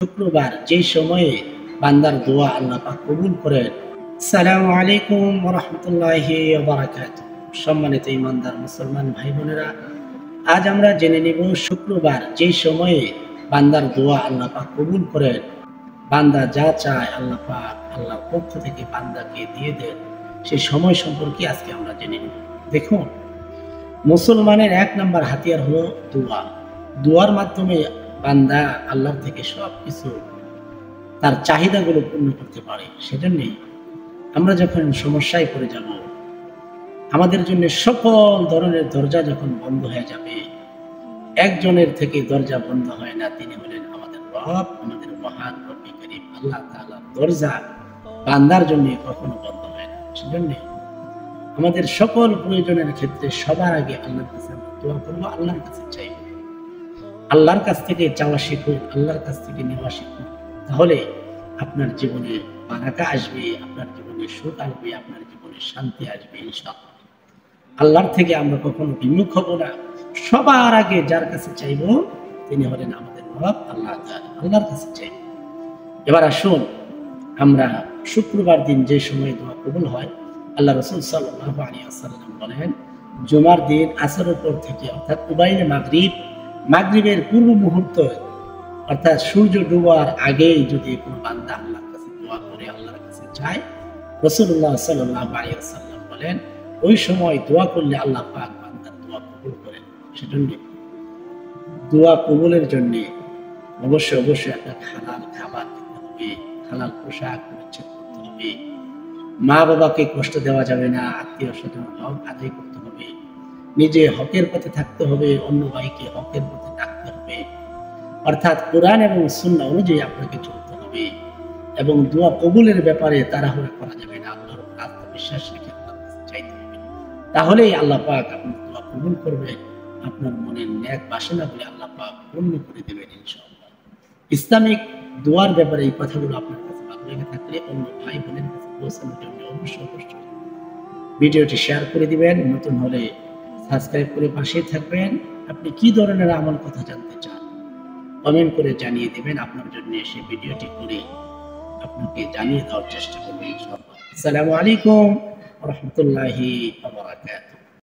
শুক্রবার যে সময়ে বান্দার দোয়া আল্লাহ পাক কবুল করেন। আসসালামু আলাইকুম ওয়া রাহমাতুল্লাহি ওয়া বারাকাতুহু। সম্মানিত ঈমানদার মুসলমান ভাই বোনেরা, আজ আমরা জেনে নেব শুক্রবার যে সময়ে বান্দার দোয়া আল্লাহ পাক কবুল করেন। বান্দা যা চায় আল্লাহ পাক আল্লাহর পক্ষ থেকে বান্দাকে দিয়ে দেন, সেই সময় সম্পর্কে আজকে আমরা জেনে নেব। দেখুন, মুসলমানের ১ নম্বর হাতিয়ার হলো দোয়া। দোয়ার মাধ্যমে বান্দা আল্লাহর থেকে সবকিছু তার চাহিদাগুলো পূর্ণ করতে পারে। সেজন্যই আমরা যখন সমস্যায় পড়ে যাব, আমাদের জন্য সকল ধরনের দরজা যখন বন্ধ হয়ে যাবে, একজনের থেকে দরজা বন্ধ হয় না, তিনি হলেন আমাদের রব, আমাদের মহান রব্বি করিম আল্লাহ তাআলা। দরজা বান্দার জন্য কখনো বন্ধ হয় না। সেজন্য আমাদের সকল প্রয়োজনের ক্ষেত্রে সবার আগে আল্লাহর কাছে দোয়া করবো, আল্লাহর কাছে চাইব, আল্লাহর কাছ থেকে চাওয়া শিখুন, আল্লাহর কাছ থেকে নেওয়া শিখুন। তাহলে আপনার জীবনে বারাকা আসবে, আপনার জীবনে সুখ আসবে, আপনার জীবনে শান্তি আসবে ইনশাআল্লাহ। আল্লাহর থেকে আমরা কখনো বিমুখ হব না। সবার আগে যার কাছে চাইব তিনি হলেন আমাদের রব আল্লাহ তাআলা। আল্লাহর কাছে চাইব। এবার আসুন, আমরা শুক্রবার দিন যে সময় দোয়া কবুল হয়, আল্লাহ রাসূল সাল্লাল্লাহু আলাইহি ওয়াসাল্লাম বলেন, জুমার দিন আসরের পর থেকে অর্থাৎ উবাইলে মাগরিবের পূর্ব মুহূর্ত অর্থাৎ সূর্য ডুবার আগেই যদি কোনো বান্দা আল্লাহর কাছে দোয়া করে, আল্লাহর কাছে চায়, রাসূলুল্লাহ সাল্লাল্লাহু আলাইহি ওয়াসাল্লাম বলেন ওই সময় দোয়া করলে আল্লাহ পাক বান্দার দোয়া কবুল করেন। সেজন্য দোয়া কবুলের জন্য অবশ্যই একটা হালাল খাবার খেতে হবে, হালাল পোশাক পরিচ্ছদ করতে হবে, মা বাবাকে কষ্ট দেওয়া যাবে না, আত্মীয় স্বজন হক আদায় করতে হবে, নিজে হকের পথে থাকতে হবে, অন্য ভাইকে হকের পথে ডাকতে হবে, অর্থাৎ কোরআন এবং সুন্নাহ অনুযায়ী আপনাকে চলতে হবে। এবং দোয়া কবুলের ব্যাপারে তাড়াহুড়া করা যাবে না, আল্লাহর উপর আত্মবিশ্বাস রেখে আল্লাহর কাছে চাইতে হবে। তাহলেই আল্লাহ পাক আপনার দোয়া কবুল করবে, আপনার মনের নেক বাসনাগুলি আল্লাহ পাক পূর্ণ করে দেবেন ইনশাআল্লাহ। ইসলামিক দোয়ার ব্যাপারে এই কথাগুলো আপনার কাছে ভালো লেগে থাকলে অন্য ভাই বোনের কাছে পৌঁছানোর জন্য অবশ্যই ভিডিওটি শেয়ার করে দিবেন। নতুন হলে সাবস্ক্রাইব করে পাশেই থাকবেন। আপনি কি ধরনের আমল কথা জানতে চান কমেন্ট করে জানিয়ে দিবেন। আপনার জন্য সেই ভিডিওটি করে আপনাকে জানিয়ে দেওয়ার চেষ্টা করবেন ইনশাআল্লাহ। আসসালামু আলাইকুম ওয়া রাহমাতুল্লাহি ওয়া বারাকাতুহু।